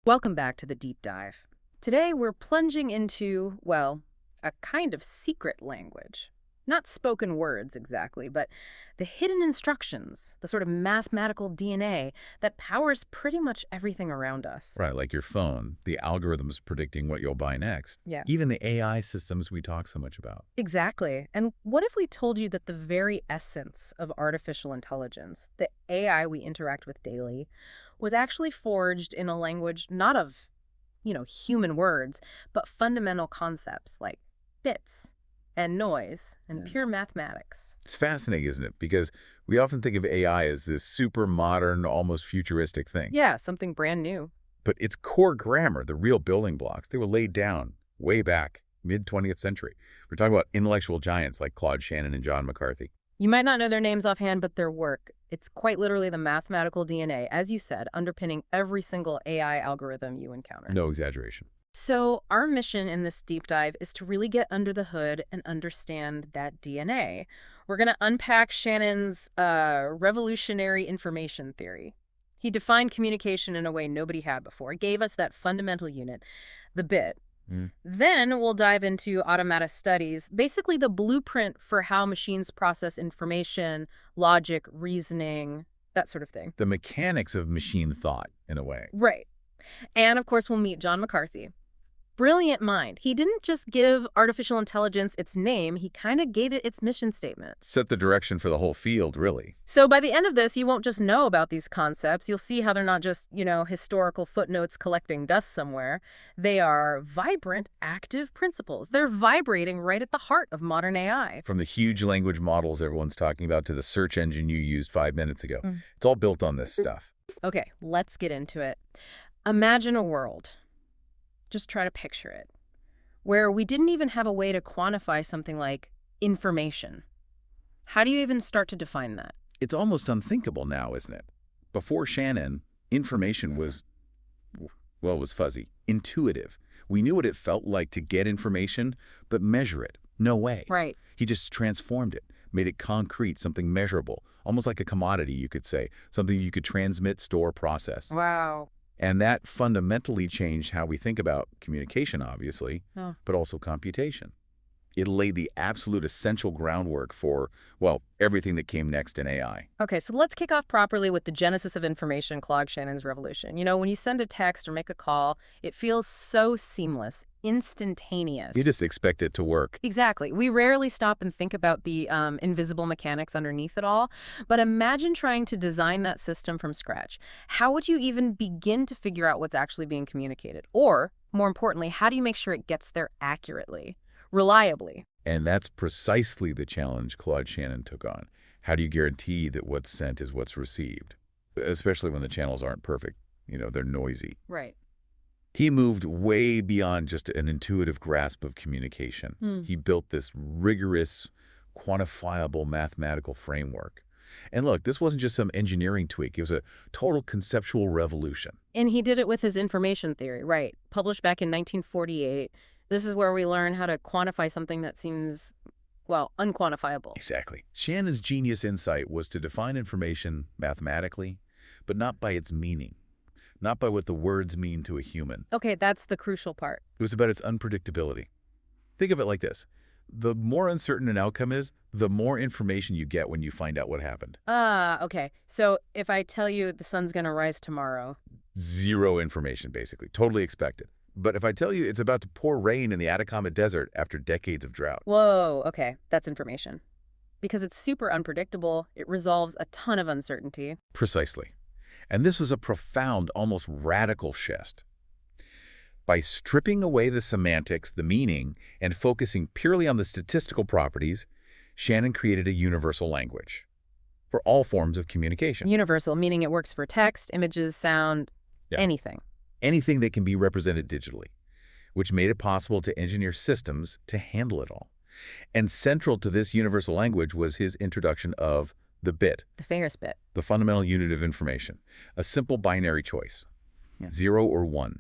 Welcome back to the deep dive. Today we're plunging into, well, a kind of secret language. Not spoken words exactly, but the hidden instructions, the sort of mathematical DNA that powers pretty much everything around us. Right, like your phone, the algorithms predicting what you'll buy next. Yeah. Even the AI systems we talk so much about. Exactly. And what if we told you that the very essence of artificial intelligence, the AI we interact with daily, was actually forged in a language not of, human words, but fundamental concepts like bits and noise and Yeah. pure mathematics? It's fascinating, isn't it? Because we often think of AI as this super modern, almost futuristic thing. Yeah, something brand new. But its core grammar, the real building blocks, they were laid down way back, mid-20th century. We're talking about intellectual giants like Claude Shannon and John McCarthy. You might not know their names offhand, but their work, it's quite literally the mathematical DNA, as you said, underpinning every single AI algorithm you encounter. No exaggeration. So our mission in this deep dive is to really get under the hood and understand that DNA. We're going to unpack Shannon's revolutionary information theory. He defined communication in a way nobody had before, gave us that fundamental unit, the bit. Then we'll dive into automata studies, basically the blueprint for how machines process information, logic, reasoning, that sort of thing. The mechanics of machine thought, in a way. Right. And of course, we'll meet John McCarthy. Brilliant mind. He didn't just give artificial intelligence its name, he kind of gave it its mission statement. Set the direction for the whole field, really. So by the end of this, you won't just know about these concepts. You'll see how they're not just, historical footnotes collecting dust somewhere. They are vibrant, active principles. They're vibrating right at the heart of modern AI. From the huge language models everyone's talking about to the search engine you used 5 minutes ago. It's all built on this stuff. Okay, let's get into it. Imagine a world. Just try to picture it, where we didn't even have a way to quantify something like information. How do you even start to define that? It's almost unthinkable now, isn't it? Before Shannon, information was fuzzy, intuitive. We knew what it felt like to get information, but measure it. No way. Right. He just transformed it, made it concrete, something measurable, almost like a commodity, you could say, something you could transmit, store, process. Wow. And that fundamentally changed how we think about communication, obviously, but also computation. It laid the absolute essential groundwork for, everything that came next in AI. Okay, so let's kick off properly with the genesis of information, Claude Shannon's revolution. When you send a text or make a call, it feels so seamless, instantaneous. You just expect it to work. Exactly. We rarely stop and think about the invisible mechanics underneath it all. But imagine trying to design that system from scratch. How would you even begin to figure out what's actually being communicated? Or, more importantly, how do you make sure it gets there accurately, reliably? And that's precisely the challenge Claude Shannon took on. How do you guarantee that what's sent is what's received? Especially when the channels aren't perfect. They're noisy. Right. He moved way beyond just an intuitive grasp of communication. He built this rigorous, quantifiable mathematical framework. And look, this wasn't just some engineering tweak. It was a total conceptual revolution. And he did it with his information theory, right? Published back in 1948. This is where we learn how to quantify something that seems, unquantifiable. Exactly. Shannon's genius insight was to define information mathematically, but not by its meaning. Not by what the words mean to a human. Okay, that's the crucial part. It was about its unpredictability. Think of it like this. The more uncertain an outcome is, the more information you get when you find out what happened. Okay. So if I tell you the sun's going to rise tomorrow. Zero information, basically. Totally expected. But if I tell you it's about to pour rain in the Atacama Desert after decades of drought. Whoa, okay, that's information. Because it's super unpredictable, it resolves a ton of uncertainty. Precisely. And this was a profound, almost radical shift. By stripping away the semantics, the meaning, and focusing purely on the statistical properties, Shannon created a universal language for all forms of communication. Universal, meaning it works for text, images, sound, anything. Anything that can be represented digitally, which made it possible to engineer systems to handle it all. And central to this universal language was his introduction of the bit. The famous bit. The fundamental unit of information. A simple binary choice, 0 or 1.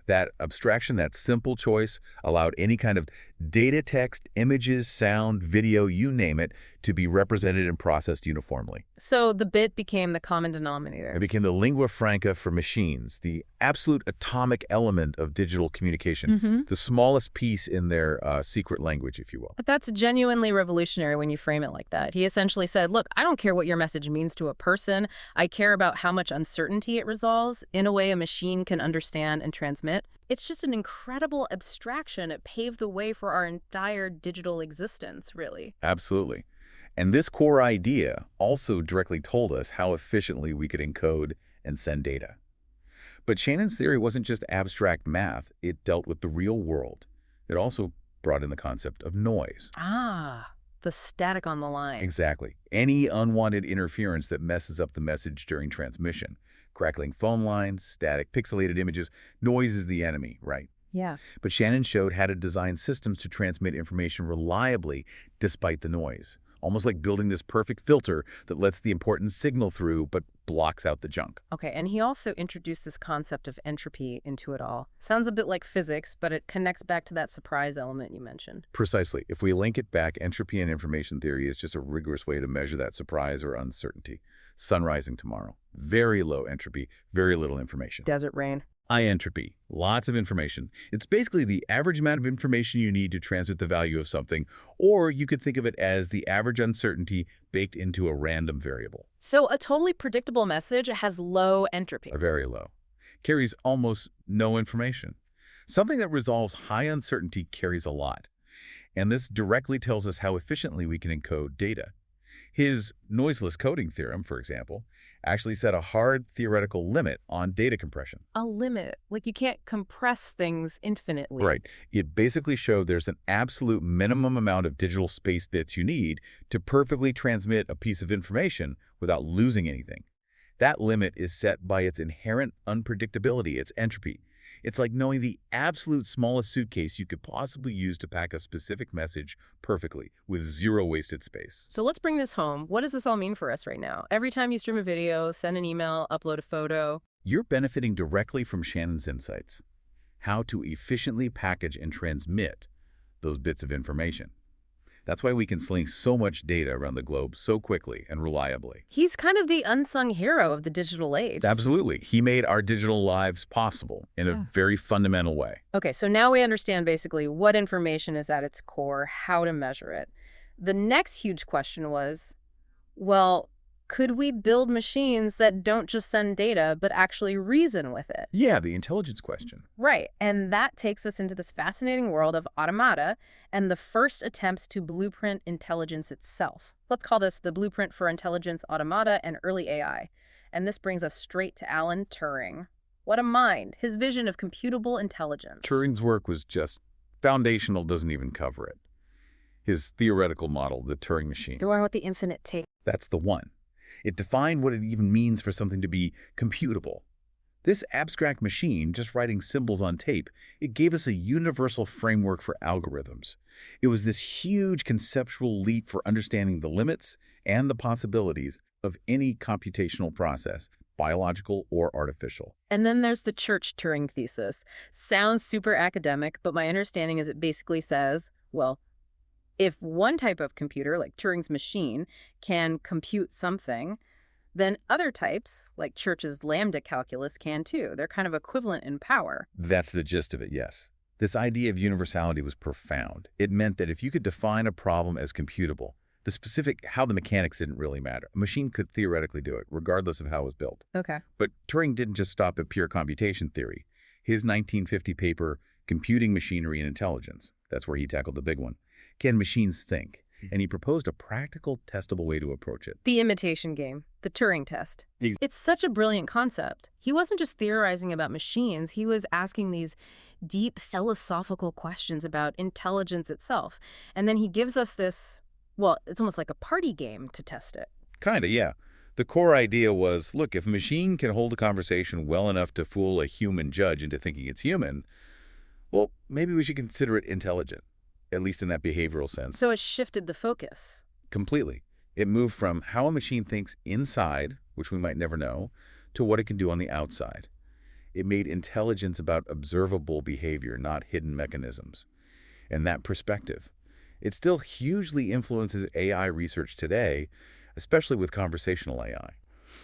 That abstraction, that simple choice, allowed any kind of data, text, images, sound, video, you name it, to be represented and processed uniformly. So the bit became the common denominator. It became the lingua franca for machines, the absolute atomic element of digital communication, the smallest piece in their secret language, if you will. But that's genuinely revolutionary when you frame it like that. He essentially said, look, I don't care what your message means to a person. I care about how much uncertainty it resolves in a way a machine can understand and transmit. It's just an incredible abstraction. It paved the way for our entire digital existence, really. Absolutely. And this core idea also directly told us how efficiently we could encode and send data. But Shannon's theory wasn't just abstract math. It dealt with the real world. It also brought in the concept of noise. Ah, the static on the line. Exactly. Any unwanted interference that messes up the message during transmission. Crackling phone lines, static pixelated images. Noise is the enemy, right? Yeah. But Shannon showed how to design systems to transmit information reliably despite the noise. Almost like building this perfect filter that lets the important signal through but blocks out the junk. Okay, and he also introduced this concept of entropy into it all. Sounds a bit like physics, but it connects back to that surprise element you mentioned. Precisely. If we link it back, entropy in information theory is just a rigorous way to measure that surprise or uncertainty. Sun rising tomorrow. Very low entropy, very little information. Desert rain. High entropy, lots of information. It's basically the average amount of information you need to transmit the value of something, or you could think of it as the average uncertainty baked into a random variable. So a totally predictable message has low entropy. Or very low. Carries almost no information. Something that resolves high uncertainty carries a lot. And this directly tells us how efficiently we can encode data. His noiseless coding theorem, for example, actually set a hard theoretical limit on data compression. A limit. Like you can't compress things infinitely. Right. It basically showed there's an absolute minimum amount of digital space bits you need to perfectly transmit a piece of information without losing anything. That limit is set by its inherent unpredictability, its entropy. It's like knowing the absolute smallest suitcase you could possibly use to pack a specific message perfectly with zero wasted space. So let's bring this home. What does this all mean for us right now? Every time you stream a video, send an email, upload a photo. You're benefiting directly from Shannon's insights. How to efficiently package and transmit those bits of information. That's why we can sling so much data around the globe so quickly and reliably. He's kind of the unsung hero of the digital age. Absolutely. He made our digital lives possible in a very fundamental way. Okay, so now we understand basically what information is at its core, how to measure it. The next huge question was, well, could we build machines that don't just send data, but actually reason with it? Yeah, the intelligence question. Right, and that takes us into this fascinating world of automata and the first attempts to blueprint intelligence itself. Let's call this the blueprint for intelligence, automata, and early AI. And this brings us straight to Alan Turing. What a mind, his vision of computable intelligence. Turing's work was just foundational, doesn't even cover it. His theoretical model, the Turing machine. The one with the infinite tape. That's the one. It defined what it even means for something to be computable. This abstract machine, just writing symbols on tape, it gave us a universal framework for algorithms. It was this huge conceptual leap for understanding the limits and the possibilities of any computational process, biological or artificial. And then there's the Church-Turing thesis. Sounds super academic, but my understanding is it basically says, well, if one type of computer, like Turing's machine, can compute something, then other types, like Church's lambda calculus, can too. They're kind of equivalent in power. That's the gist of it, yes. This idea of universality was profound. It meant that if you could define a problem as computable, the specific how the mechanics didn't really matter. A machine could theoretically do it, regardless of how it was built. Okay. But Turing didn't just stop at pure computation theory. His 1950 paper, Computing Machinery and Intelligence, that's where he tackled the big one. Can machines think? And he proposed a practical, testable way to approach it. The imitation game, the Turing test. It's such a brilliant concept. He wasn't just theorizing about machines, he was asking these deep philosophical questions about intelligence itself. And then he gives us this, well, it's almost like a party game to test it. Kinda, yeah. The core idea was, look, if a machine can hold a conversation well enough to fool a human judge into thinking it's human, well, maybe we should consider it intelligent. At least in that behavioral sense. So it shifted the focus. Completely. It moved from how a machine thinks inside, which we might never know, to what it can do on the outside. It made intelligence about observable behavior, not hidden mechanisms. And that perspective, It still hugely influences AI research today, especially with conversational AI.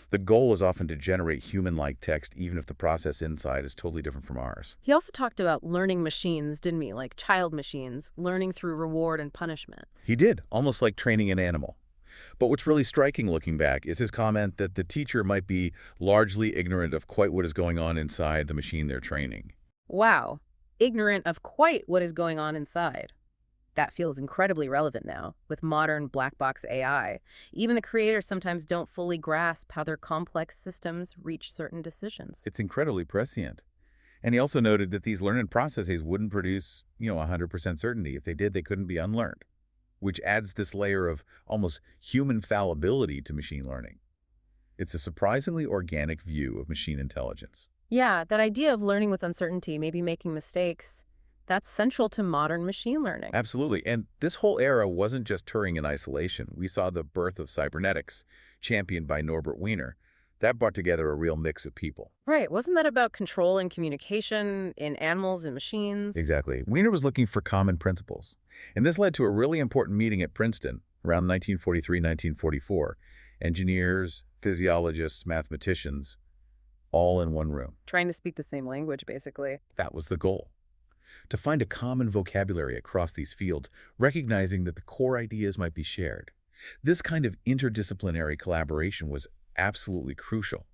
The goal is often to generate human-like text even if the process inside is totally different from ours. He also talked about learning machines, didn't he? Like child machines, learning through reward and punishment. He did, almost like training an animal. But what's really striking looking back is his comment that the teacher might be largely ignorant of quite what is going on inside the machine they're training. Wow. Ignorant of quite what is going on inside. That feels incredibly relevant now, with modern black box AI. Even the creators sometimes don't fully grasp how their complex systems reach certain decisions. It's incredibly prescient. And he also noted that these learning processes wouldn't produce, 100% certainty. If they did, they couldn't be unlearned, which adds this layer of almost human fallibility to machine learning. It's a surprisingly organic view of machine intelligence. Yeah, that idea of learning with uncertainty, maybe making mistakes, that's central to modern machine learning. Absolutely. And this whole era wasn't just Turing in isolation. We saw the birth of cybernetics, championed by Norbert Wiener. That brought together a real mix of people. Right, wasn't that about control and communication in animals and machines? Exactly. Wiener was looking for common principles. And this led to a really important meeting at Princeton around 1943-1944. Engineers, physiologists, mathematicians, all in one room. Trying to speak the same language, basically. That was the goal. To find a common vocabulary across these fields, recognizing that the core ideas might be shared. This kind of interdisciplinary collaboration was absolutely crucial.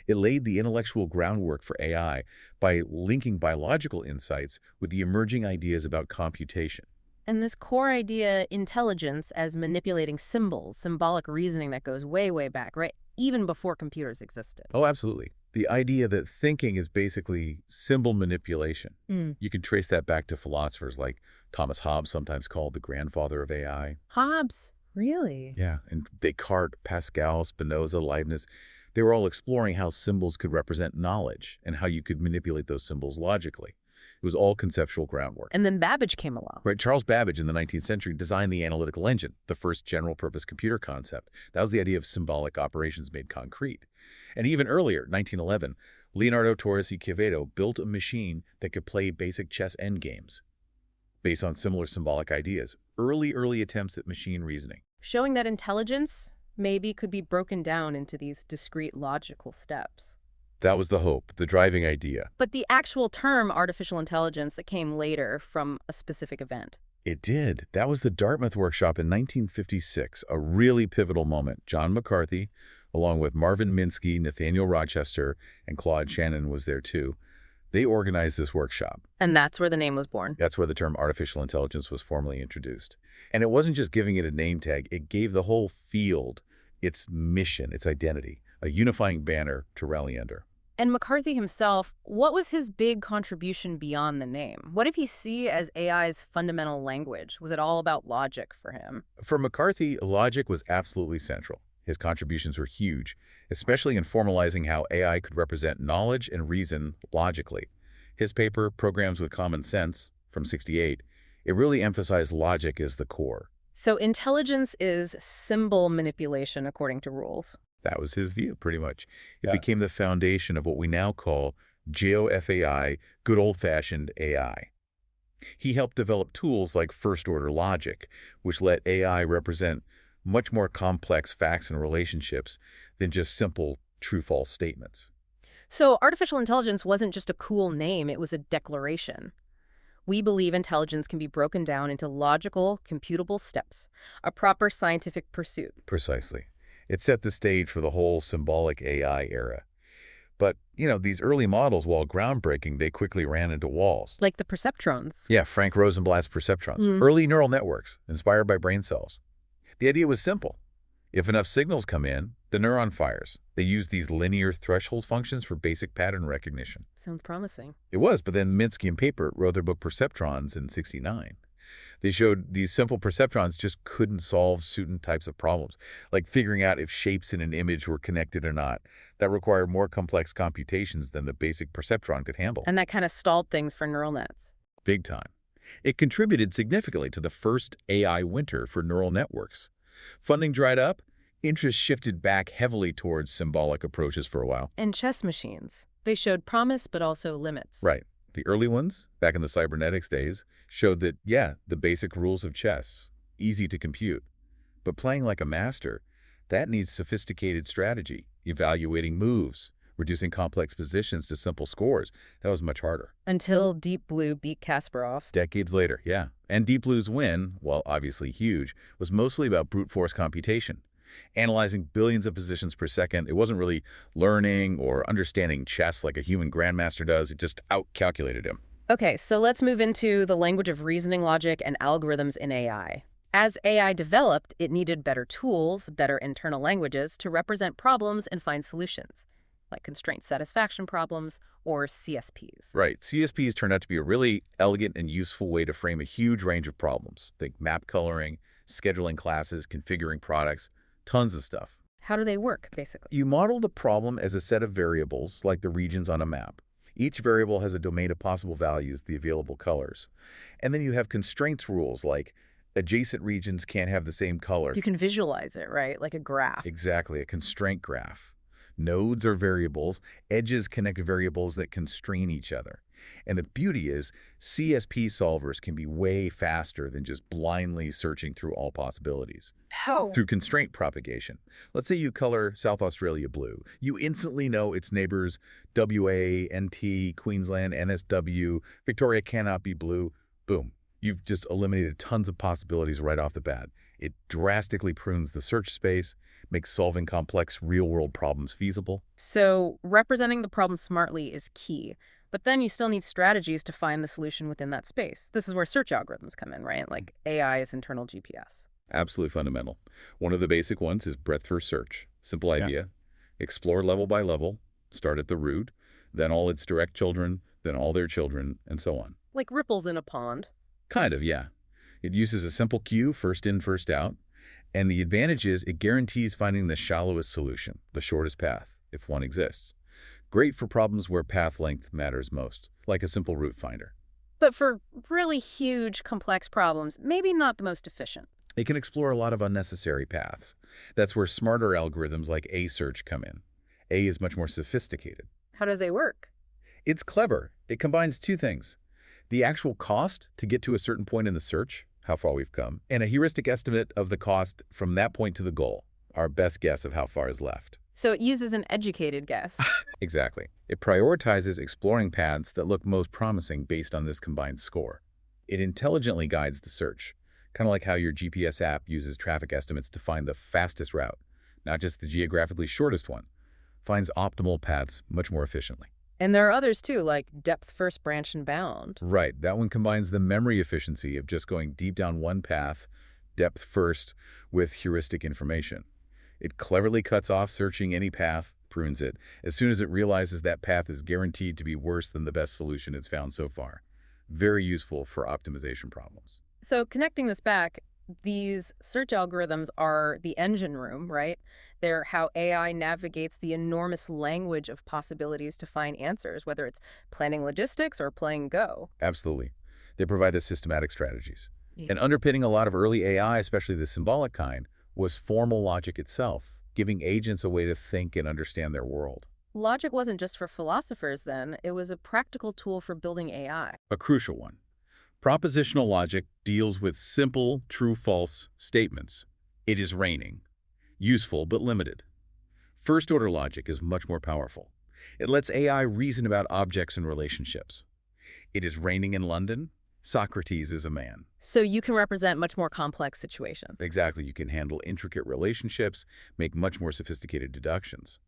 It laid the intellectual groundwork for AI by linking biological insights with the emerging ideas about computation. And this core idea, intelligence, as manipulating symbols, symbolic reasoning that goes way, way back, right? Even before computers existed. Oh, absolutely. The idea that thinking is basically symbol manipulation. You can trace that back to philosophers like Thomas Hobbes, sometimes called the grandfather of AI. Hobbes? Really? Yeah, and Descartes, Pascal, Spinoza, Leibniz, they were all exploring how symbols could represent knowledge and how you could manipulate those symbols logically. It was all conceptual groundwork. And then Babbage came along. Right, Charles Babbage in the 19th century designed the analytical engine, the first general-purpose computer concept. That was the idea of symbolic operations made concrete. And even earlier, 1911, Leonardo Torres y Quevedo built a machine that could play basic chess endgames based on similar symbolic ideas. Early attempts at machine reasoning. Showing that intelligence maybe could be broken down into these discrete logical steps. That was the hope, the driving idea. But the actual term artificial intelligence that came later from a specific event. It did. That was the Dartmouth workshop in 1956, a really pivotal moment. John McCarthy, along with Marvin Minsky, Nathaniel Rochester, and Claude Shannon was there too. They organized this workshop. And that's where the name was born. That's where the term artificial intelligence was formally introduced. And it wasn't just giving it a name tag. It gave the whole field its mission, its identity, a unifying banner to rally under. And McCarthy himself, what was his big contribution beyond the name? What did he see as AI's fundamental language? Was it all about logic for him? For McCarthy, logic was absolutely central. His contributions were huge, especially in formalizing how AI could represent knowledge and reason logically. His paper, Programs with Common Sense, from '68, it really emphasized logic as the core. So intelligence is symbol manipulation according to rules. That was his view, pretty much. It became the foundation of what we now call GeoFAI, good old-fashioned AI. He helped develop tools like first-order logic, which let AI represent much more complex facts and relationships than just simple true-false statements. So artificial intelligence wasn't just a cool name, it was a declaration. We believe intelligence can be broken down into logical, computable steps, a proper scientific pursuit. Precisely. It set the stage for the whole symbolic AI era. But, these early models, while groundbreaking, they quickly ran into walls. Like the perceptrons. Yeah, Frank Rosenblatt's perceptrons. Early neural networks, inspired by brain cells. The idea was simple. If enough signals come in, the neuron fires. They use these linear threshold functions for basic pattern recognition. Sounds promising. It was, but then Minsky and Papert wrote their book Perceptrons in '69. They showed these simple perceptrons just couldn't solve certain types of problems, like figuring out if shapes in an image were connected or not. That required more complex computations than the basic perceptron could handle. And that kind of stalled things for neural nets. Big time. It contributed significantly to the first AI winter for neural networks. Funding dried up, interest shifted back heavily towards symbolic approaches for a while. And chess machines. They showed promise, but also limits. Right. The early ones, back in the cybernetics days, showed that, the basic rules of chess, easy to compute. But playing like a master, that needs sophisticated strategy, evaluating moves, reducing complex positions to simple scores. That was much harder. Until Deep Blue beat Kasparov. Decades later, yeah. And Deep Blue's win, while obviously huge, was mostly about brute force computation. Analyzing billions of positions per second, it wasn't really learning or understanding chess like a human grandmaster does. It just out-calculated him. Okay, so let's move into the language of reasoning logic and algorithms in AI. As AI developed, it needed better tools, better internal languages to represent problems and find solutions, like constraint satisfaction problems or CSPs. Right. CSPs turned out to be a really elegant and useful way to frame a huge range of problems. Think map coloring, scheduling classes, configuring products, tons of stuff. How do they work, basically? You model the problem as a set of variables, like the regions on a map. Each variable has a domain of possible values, the available colors. And then you have constraints rules, like adjacent regions can't have the same color. You can visualize it, right? Like a graph. Exactly, a constraint graph. Nodes are variables. Edges connect variables that constrain each other. And the beauty is, CSP solvers can be way faster than just blindly searching through all possibilities. How? Through constraint propagation. Let's say you color South Australia blue. You instantly know its neighbors WA, NT, Queensland, NSW, Victoria cannot be blue. Boom. You've just eliminated tons of possibilities right off the bat. It drastically prunes the search space, makes solving complex real-world problems feasible. So representing the problem smartly is key. But then you still need strategies to find the solution within that space. This is where search algorithms come in, right? Like AI's internal GPS. Absolutely fundamental. One of the basic ones is breadth-first search. Simple idea. Explore level by level, start at the root, then all its direct children, then all their children, and so on. Like ripples in a pond. Kind of, yeah. It uses a simple queue, first in, first out. And the advantage is it guarantees finding the shallowest solution, the shortest path, if one exists. Great for problems where path length matters most, like a simple route finder. But for really huge, complex problems, maybe not the most efficient. It can explore a lot of unnecessary paths. That's where smarter algorithms like A-search come in. A is much more sophisticated. How does it work? It's clever. It combines two things: the actual cost to get to a certain point in the search, how far we've come, and a heuristic estimate of the cost from that point to the goal, our best guess of how far is left. So it uses an educated guess. Exactly. It prioritizes exploring paths that look most promising based on this combined score. It intelligently guides the search, kind of like how your GPS app uses traffic estimates to find the fastest route, not just the geographically shortest one. Finds optimal paths much more efficiently. And there are others too, like depth first, branch and bound. Right. That one combines the memory efficiency of just going deep down one path, depth first, with heuristic information. It cleverly cuts off searching any path, prunes it, as soon as it realizes that path is guaranteed to be worse than the best solution it's found so far. Very useful for optimization problems. So connecting this back, these search algorithms are the engine room, right? They're how AI navigates the enormous language of possibilities to find answers, whether it's planning logistics or playing Go. Absolutely. They provide the systematic strategies. Yeah. And underpinning a lot of early AI, especially the symbolic kind, was formal logic itself, giving agents a way to think and understand their world. Logic wasn't just for philosophers then, it was a practical tool for building AI. A crucial one. Propositional logic deals with simple, true-false statements. It is raining. Useful but limited. First-order logic is much more powerful. It lets AI reason about objects and relationships. It is raining in London. Socrates is a man. So you can represent much more complex situations. Exactly. You can handle intricate relationships, make much more sophisticated deductions.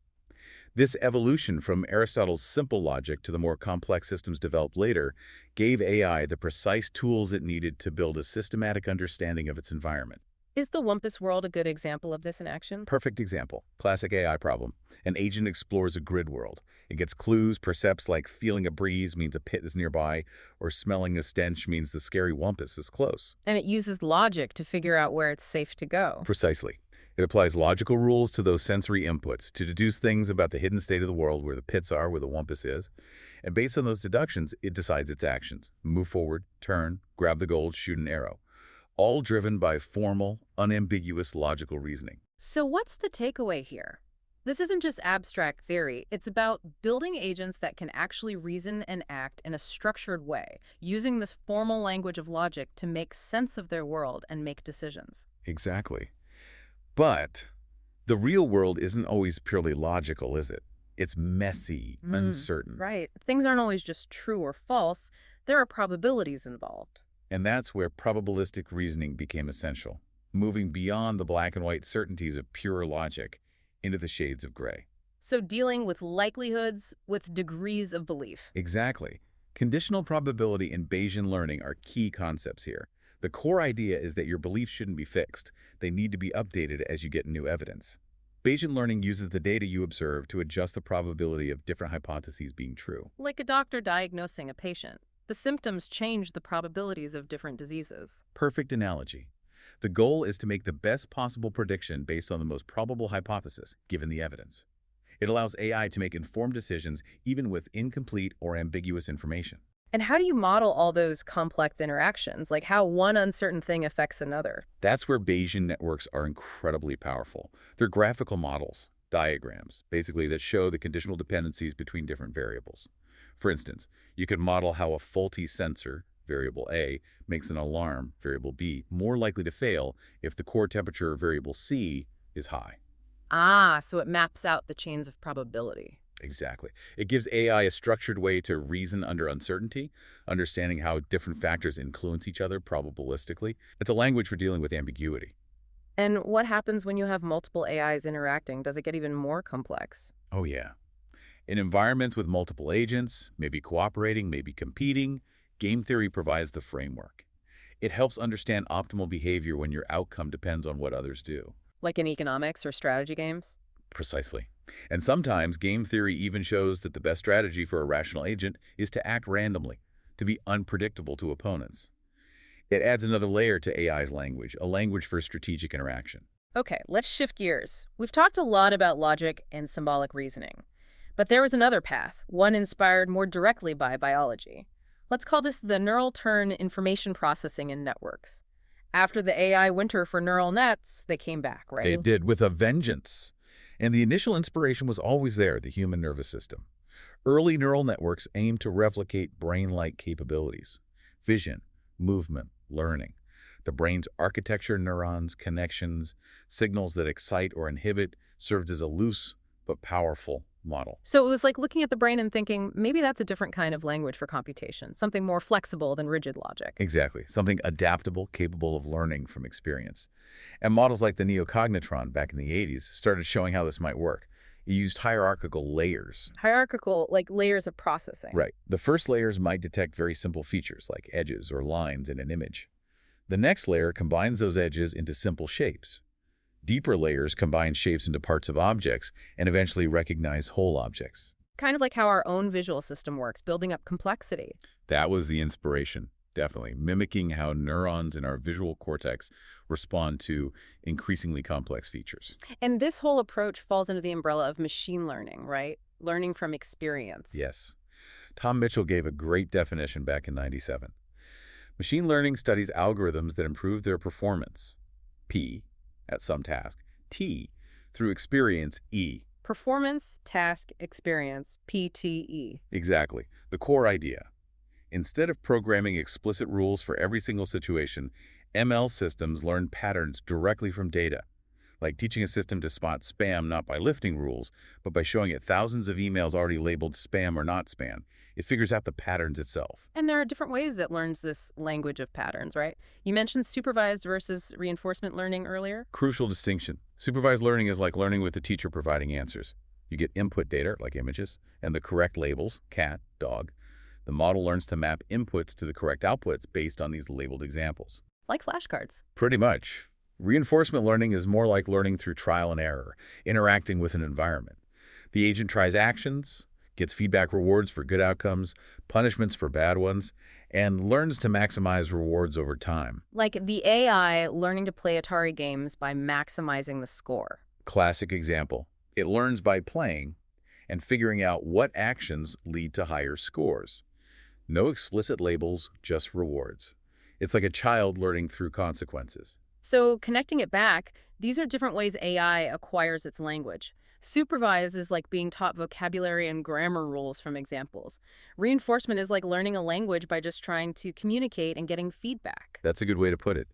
This evolution from Aristotle's simple logic to the more complex systems developed later gave AI the precise tools it needed to build a systematic understanding of its environment. Is the Wumpus world a good example of this in action? Perfect example. Classic AI problem. An agent explores a grid world. It gets clues, percepts like feeling a breeze means a pit is nearby, or smelling a stench means the scary Wumpus is close. And it uses logic to figure out where it's safe to go. Precisely. It applies logical rules to those sensory inputs to deduce things about the hidden state of the world, where the pits are, where the Wumpus is. And based on those deductions, it decides its actions. Move forward, turn, grab the gold, shoot an arrow. All driven by formal, unambiguous logical reasoning. So what's the takeaway here? This isn't just abstract theory. It's about building agents that can actually reason and act in a structured way, using this formal language of logic to make sense of their world and make decisions. Exactly. But the real world isn't always purely logical, is it? It's messy, uncertain. Right. Things aren't always just true or false. There are probabilities involved. And that's where probabilistic reasoning became essential, moving beyond the black and white certainties of pure logic into the shades of gray. So dealing with likelihoods with degrees of belief. Exactly. Conditional probability and Bayesian learning are key concepts here. The core idea is that your beliefs shouldn't be fixed. They need to be updated as you get new evidence. Bayesian learning uses the data you observe to adjust the probability of different hypotheses being true. Like a doctor diagnosing a patient. The symptoms change the probabilities of different diseases. Perfect analogy. The goal is to make the best possible prediction based on the most probable hypothesis, given the evidence. It allows AI to make informed decisions even with incomplete or ambiguous information. And how do you model all those complex interactions, like how one uncertain thing affects another? That's where Bayesian networks are incredibly powerful. They're graphical models, diagrams, basically, that show the conditional dependencies between different variables. For instance, you could model how a faulty sensor, variable A, makes an alarm, variable B, more likely to fail if the core temperature, variable C, is high. Ah, so it maps out the chains of probability. Exactly. It gives AI a structured way to reason under uncertainty, understanding how different factors influence each other probabilistically. It's a language for dealing with ambiguity. And what happens when you have multiple AIs interacting? Does it get even more complex? Oh, yeah. In environments with multiple agents, maybe cooperating, maybe competing, game theory provides the framework. It helps understand optimal behavior when your outcome depends on what others do. Like in economics or strategy games? Precisely. And sometimes game theory even shows that the best strategy for a rational agent is to act randomly, to be unpredictable to opponents. It adds another layer to AI's language, a language for strategic interaction. Okay, let's shift gears. We've talked a lot about logic and symbolic reasoning. But there was another path, one inspired more directly by biology. Let's call this the neural turn information processing in networks. After the AI winter for neural nets, they came back, right? They did, with a vengeance. And the initial inspiration was always there, the human nervous system. Early neural networks aimed to replicate brain-like capabilities: vision, movement, learning. The brain's architecture, neurons, connections, signals that excite or inhibit, served as a loose but powerful model. So it was like looking at the brain and thinking, maybe that's a different kind of language for computation, something more flexible than rigid logic. Exactly. Something adaptable, capable of learning from experience. And models like the neocognitron back in the 80s started showing how this might work. It used hierarchical layers. Hierarchical, like layers of processing. Right. The first layers might detect very simple features like edges or lines in an image. The next layer combines those edges into simple shapes. Deeper layers combine shapes into parts of objects and eventually recognize whole objects. Kind of like how our own visual system works, building up complexity. That was the inspiration, definitely, mimicking how neurons in our visual cortex respond to increasingly complex features. And this whole approach falls under the umbrella of machine learning, right? Learning from experience. Yes. Tom Mitchell gave a great definition back in '97. Machine learning studies algorithms that improve their performance, P, at some task, T, through experience, E. Performance, task, experience, PTE. Exactly. The core idea. Instead of programming explicit rules for every single situation, ML systems learn patterns directly from data, like teaching a system to spot spam not by lifting rules, but by showing it thousands of emails already labeled spam or not spam. It figures out the patterns itself. And there are different ways it learns this language of patterns, right? You mentioned supervised versus reinforcement learning earlier. Crucial distinction. Supervised learning is like learning with the teacher providing answers. You get input data, like images, and the correct labels, cat, dog. The model learns to map inputs to the correct outputs based on these labeled examples. Like flashcards. Pretty much. Reinforcement learning is more like learning through trial and error, interacting with an environment. The agent tries actions, gets feedback rewards for good outcomes, punishments for bad ones, and learns to maximize rewards over time. Like the AI learning to play Atari games by maximizing the score. Classic example. It learns by playing and figuring out what actions lead to higher scores. No explicit labels, just rewards. It's like a child learning through consequences. So connecting it back, these are different ways AI acquires its language. Supervise is like being taught vocabulary and grammar rules from examples. Reinforcement is like learning a language by just trying to communicate and getting feedback. That's a good way to put it.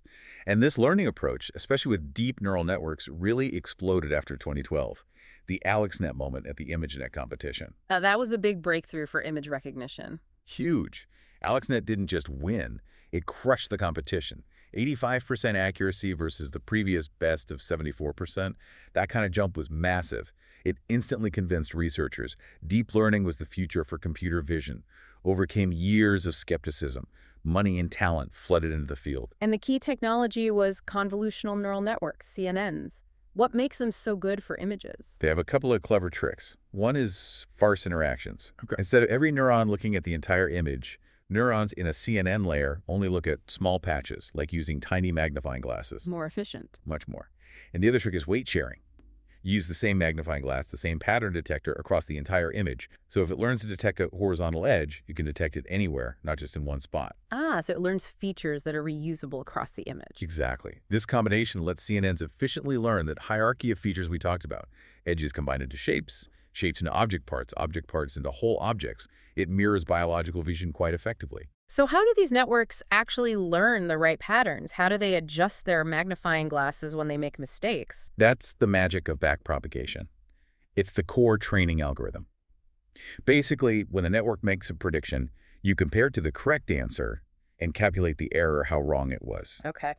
And this learning approach, especially with deep neural networks, really exploded after 2012, the AlexNet moment at the ImageNet competition. That was the big breakthrough for image recognition. Huge. AlexNet didn't just win, it crushed the competition. 85% accuracy versus the previous best of 74%. That kind of jump was massive. It instantly convinced researchers deep learning was the future for computer vision, overcame years of skepticism. Money and talent flooded into the field. And the key technology was convolutional neural networks, CNNs. What makes them so good for images? They have a couple of clever tricks. One is sparse interactions. Okay. Instead of every neuron looking at the entire image, neurons in a CNN layer only look at small patches, like using tiny magnifying glasses. More efficient. Much more. And the other trick is weight sharing. You use the same magnifying glass, the same pattern detector across the entire image. So if it learns to detect a horizontal edge, you can detect it anywhere, not just in one spot. So it learns features that are reusable across the image. Exactly. This combination lets CNNs efficiently learn that hierarchy of features we talked about. Edges combined into shapes, shapes into object parts into whole objects. It mirrors biological vision quite effectively. So how do these networks actually learn the right patterns? How do they adjust their magnifying glasses when they make mistakes? That's the magic of backpropagation. It's the core training algorithm. Basically, when a network makes a prediction, you compare it to the correct answer and calculate the error, how wrong it was. Okay.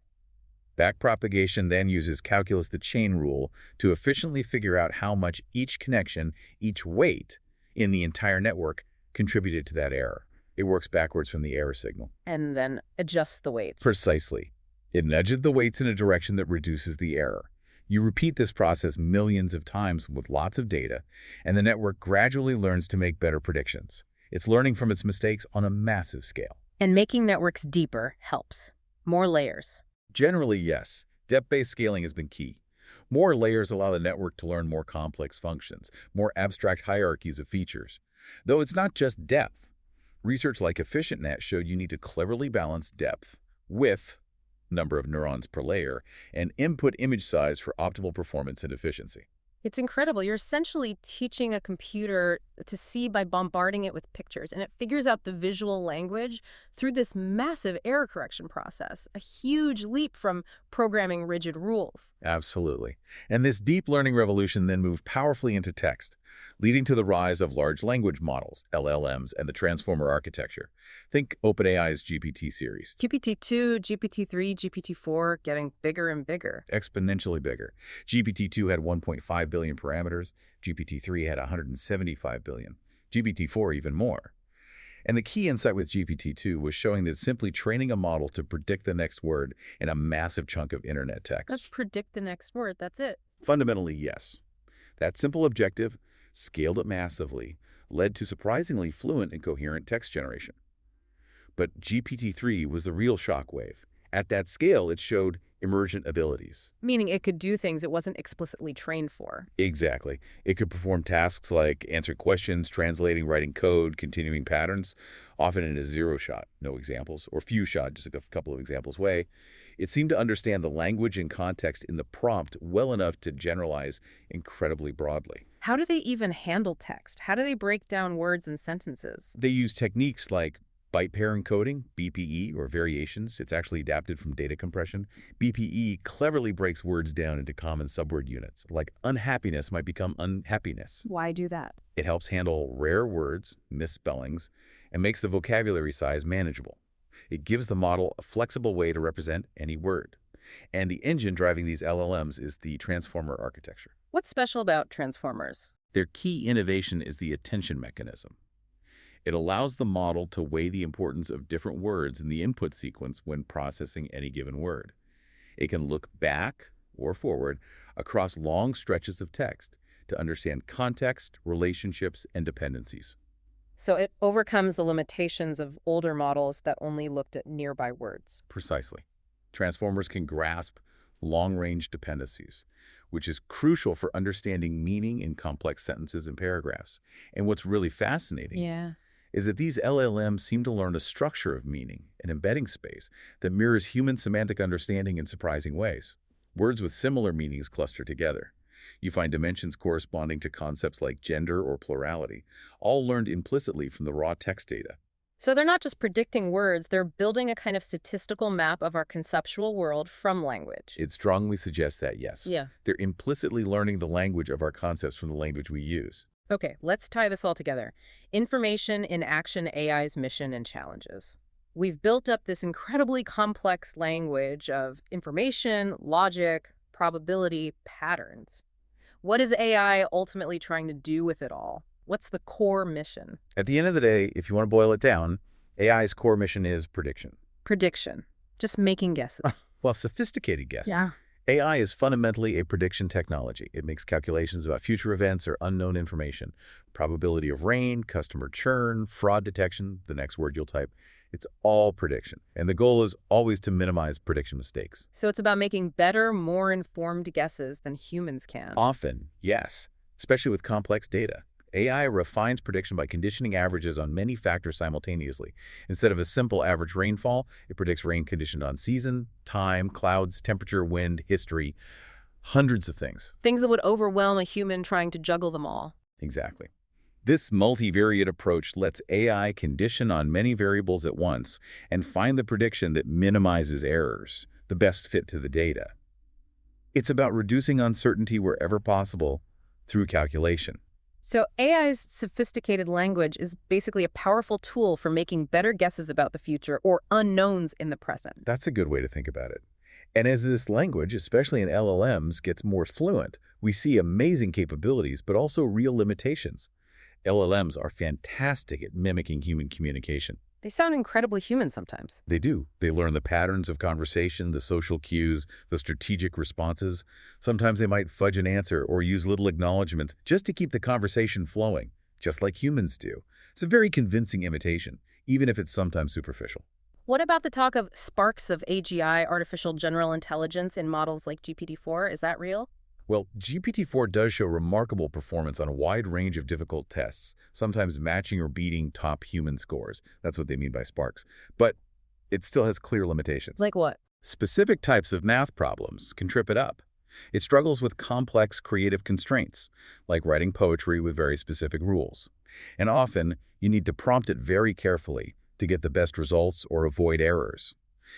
Backpropagation then uses calculus, the chain rule, to efficiently figure out how much each connection, each weight in the entire network contributed to that error. It works backwards from the error signal. And then adjust the weights. Precisely. It nudges the weights in a direction that reduces the error. You repeat this process millions of times with lots of data, and the network gradually learns to make better predictions. It's learning from its mistakes on a massive scale. And making networks deeper helps. More layers. Generally, yes. Depth-based scaling has been key. More layers allow the network to learn more complex functions, more abstract hierarchies of features. Though it's not just depth. Research like EfficientNet showed you need to cleverly balance depth, width, number of neurons per layer, and input image size for optimal performance and efficiency. It's incredible. You're essentially teaching a computer to see by bombarding it with pictures, and it figures out the visual language through this massive error correction process, a huge leap from programming rigid rules. Absolutely. And this deep learning revolution then moved powerfully into text, leading to the rise of large language models, LLMs, and the transformer architecture. Think OpenAI's GPT series. GPT-2, GPT-3, GPT-4 getting bigger and bigger. Exponentially bigger. GPT-2 had 1.5 billion parameters. GPT-3 had 175 billion. GPT-4 even more. And the key insight with GPT-2 was showing that simply training a model to predict the next word in a massive chunk of internet text. Let's predict the next word. That's it. Fundamentally, yes. That simple objective, scaled it massively, led to surprisingly fluent and coherent text generation. But GPT-3 was the real shockwave. At that scale, it showed emergent abilities. Meaning it could do things it wasn't explicitly trained for. Exactly. It could perform tasks like answering questions, translating, writing code, continuing patterns, often in a zero-shot, no examples, or few-shot, just a couple of examples way. It seemed to understand the language and context in the prompt well enough to generalize incredibly broadly. How do they even handle text? How do they break down words and sentences? They use techniques like byte pair encoding, BPE, or variations. It's actually adapted from data compression. BPE cleverly breaks words down into common subword units, like unhappiness might become unhappiness. Why do that? It helps handle rare words, misspellings, and makes the vocabulary size manageable. It gives the model a flexible way to represent any word. And the engine driving these LLMs is the transformer architecture. What's special about transformers? Their key innovation is the attention mechanism. It allows the model to weigh the importance of different words in the input sequence when processing any given word. It can look back or forward across long stretches of text to understand context, relationships, and dependencies. So it overcomes the limitations of older models that only looked at nearby words. Precisely. Transformers can grasp long-range dependencies, which is crucial for understanding meaning in complex sentences and paragraphs. And what's really fascinating is that these LLMs seem to learn a structure of meaning, an embedding space, that mirrors human semantic understanding in surprising ways. Words with similar meanings cluster together. You find dimensions corresponding to concepts like gender or plurality, all learned implicitly from the raw text data. So they're not just predicting words, they're building a kind of statistical map of our conceptual world from language. It strongly suggests that, yes. Yeah. They're implicitly learning the language of our concepts from the language we use. Okay, let's tie this all together. Information in action AI's mission and challenges. We've built up this incredibly complex language of information, logic, probability, patterns. What is AI ultimately trying to do with it all? What's the core mission? At the end of the day, if you want to boil it down, AI's core mission is prediction. Prediction. Just making guesses. Well, sophisticated guesses. Yeah. AI is fundamentally a prediction technology. It makes calculations about future events or unknown information. Probability of rain, customer churn, fraud detection, the next word you'll type. It's all prediction. And the goal is always to minimize prediction mistakes. So it's about making better, more informed guesses than humans can. Often, yes, especially with complex data. AI refines prediction by conditioning averages on many factors simultaneously. Instead of a simple average rainfall, it predicts rain conditioned on season, time, clouds, temperature, wind, history, hundreds of things. Things that would overwhelm a human trying to juggle them all. Exactly. This multivariate approach lets AI condition on many variables at once and find the prediction that minimizes errors, the best fit to the data. It's about reducing uncertainty wherever possible through calculation. So AI's sophisticated language is basically a powerful tool for making better guesses about the future or unknowns in the present. That's a good way to think about it. And as this language, especially in LLMs, gets more fluent, we see amazing capabilities, but also real limitations. LLMs are fantastic at mimicking human communication. They sound incredibly human sometimes. They do. They learn the patterns of conversation, the social cues, the strategic responses. Sometimes they might fudge an answer or use little acknowledgments just to keep the conversation flowing, just like humans do. It's a very convincing imitation, even if it's sometimes superficial. What about the talk of sparks of AGI, artificial general intelligence, in models like GPT-4? Is that real? Well, GPT-4 does show remarkable performance on a wide range of difficult tests, sometimes matching or beating top human scores. That's what they mean by sparks. But it still has clear limitations. Like what? Specific types of math problems can trip it up. It struggles with complex creative constraints, like writing poetry with very specific rules. And often, you need to prompt it very carefully to get the best results or avoid errors.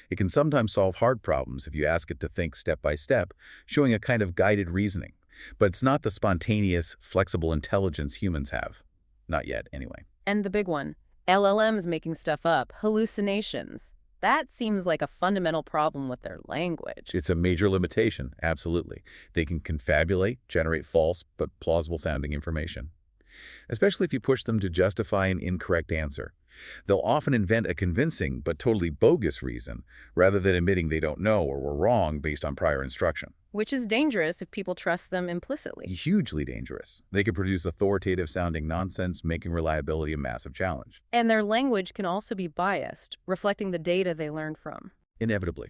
It can sometimes solve hard problems if you ask it to think step by step, showing a kind of guided reasoning. But it's not the spontaneous, flexible intelligence humans have. Not yet, anyway. And the big one, LLMs making stuff up, hallucinations. That seems like a fundamental problem with their language. It's a major limitation, absolutely. They can confabulate, generate false but plausible-sounding information, especially if you push them to justify an incorrect answer. They'll often invent a convincing but totally bogus reason, rather than admitting they don't know or were wrong based on prior instruction. Which is dangerous if people trust them implicitly. Hugely dangerous. They can produce authoritative-sounding nonsense, making reliability a massive challenge. And their language can also be biased, reflecting the data they learned from. Inevitably.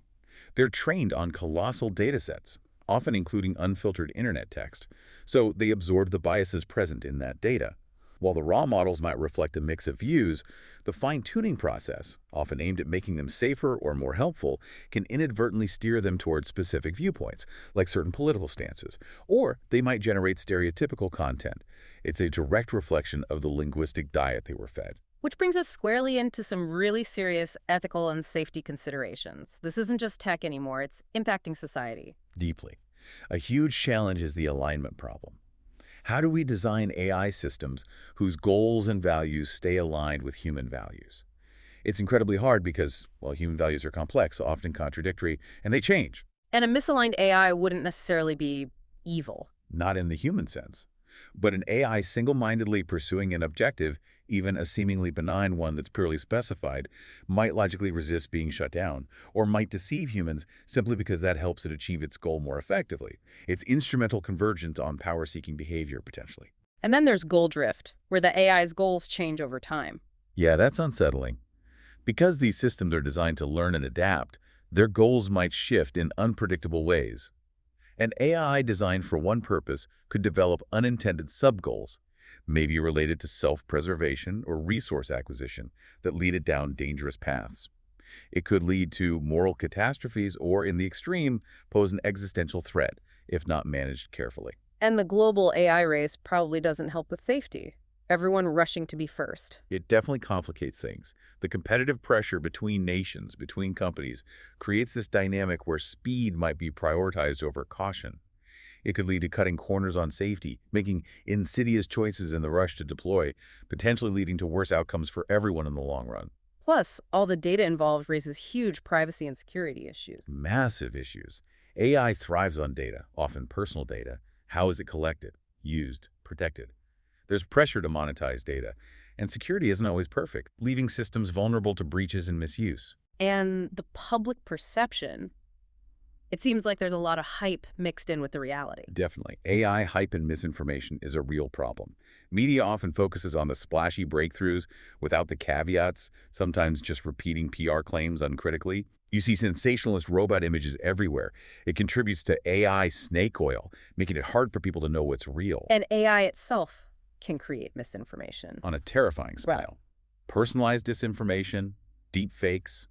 They're trained on colossal datasets, often including unfiltered internet text, so they absorb the biases present in that data. While the raw models might reflect a mix of views, the fine-tuning process, often aimed at making them safer or more helpful, can inadvertently steer them towards specific viewpoints, like certain political stances, or they might generate stereotypical content. It's a direct reflection of the linguistic diet they were fed. Which brings us squarely into some really serious ethical and safety considerations. This isn't just tech anymore, it's impacting society. Deeply. A huge challenge is the alignment problem. How do we design AI systems whose goals and values stay aligned with human values? It's incredibly hard because, well, human values are complex, often contradictory, and they change. And a misaligned AI wouldn't necessarily be evil. Not in the human sense. But an AI single-mindedly pursuing an objective, even a seemingly benign one that's purely specified, might logically resist being shut down, or might deceive humans simply because that helps it achieve its goal more effectively. It's instrumental convergence on power-seeking behavior, potentially. And then there's goal drift, where the AI's goals change over time. Yeah, that's unsettling. Because these systems are designed to learn and adapt, their goals might shift in unpredictable ways. An AI designed for one purpose could develop unintended sub-goals, maybe related to self-preservation or resource acquisition, that lead it down dangerous paths. It could lead to moral catastrophes or, in the extreme, pose an existential threat if not managed carefully. And the global AI race probably doesn't help with safety. Everyone rushing to be first. It definitely complicates things. The competitive pressure between nations, between companies, creates this dynamic where speed might be prioritized over caution. It could lead to cutting corners on safety, making insidious choices in the rush to deploy, potentially leading to worse outcomes for everyone in the long run. Plus, all the data involved raises huge privacy and security issues. Massive issues. AI thrives on data, often personal data. How is it collected, used, protected? There's pressure to monetize data, and security isn't always perfect, leaving systems vulnerable to breaches and misuse. And the public perception, it seems like there's a lot of hype mixed in with the reality. Definitely. AI hype and misinformation is a real problem. Media often focuses on the splashy breakthroughs without the caveats, sometimes just repeating PR claims uncritically. You see sensationalist robot images everywhere. It contributes to AI snake oil, making it hard for people to know what's real. And AI itself can create misinformation. On a terrifying Right. scale. Personalized disinformation, deep fakes,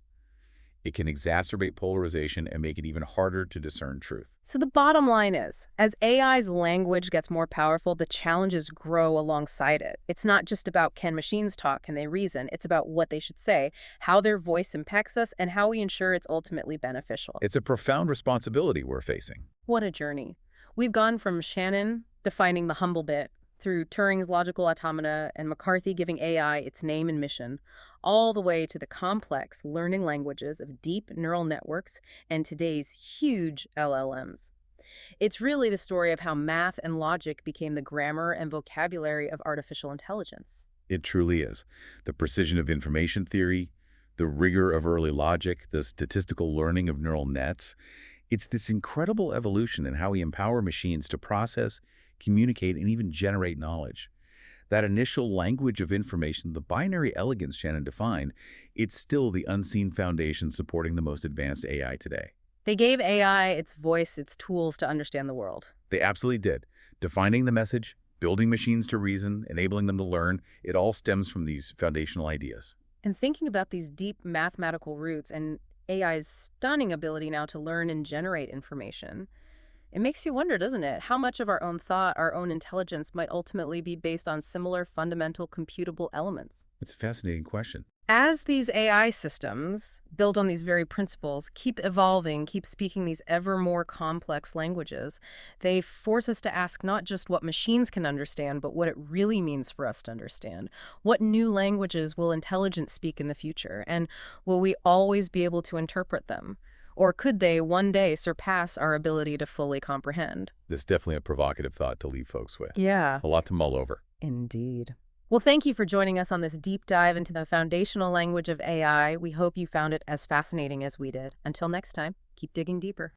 it can exacerbate polarization and make it even harder to discern truth. So the bottom line is, as AI's language gets more powerful, the challenges grow alongside it. It's not just about can machines talk, can they reason? It's about what they should say, how their voice impacts us, and how we ensure it's ultimately beneficial. It's a profound responsibility we're facing. What a journey. We've gone from Shannon defining the humble bit, through Turing's logical automata and McCarthy giving AI its name and mission, all the way to the complex learning languages of deep neural networks and today's huge LLMs. It's really the story of how math and logic became the grammar and vocabulary of artificial intelligence. It truly is. The precision of information theory, the rigor of early logic, the statistical learning of neural nets. It's this incredible evolution in how we empower machines to process, communicate, and even generate knowledge. That initial language of information, the binary elegance Shannon defined, it's still the unseen foundation supporting the most advanced AI today. They gave AI its voice, its tools to understand the world. They absolutely did. Defining the message, building machines to reason, enabling them to learn, it all stems from these foundational ideas. And thinking about these deep mathematical roots and AI's stunning ability now to learn and generate information, it makes you wonder, doesn't it, how much of our own thought, our own intelligence might ultimately be based on similar fundamental computable elements? It's a fascinating question. As these AI systems, built on these very principles, keep evolving, keep speaking these ever more complex languages, they force us to ask not just what machines can understand, but what it really means for us to understand. What new languages will intelligence speak in the future? And will we always be able to interpret them? Or could they one day surpass our ability to fully comprehend? This is definitely a provocative thought to leave folks with. Yeah, A lot to mull over. indeed. Well, thank you for joining us on this deep dive into the foundational language of AI. We hope you found it as fascinating as we did. Until next time, keep digging deeper.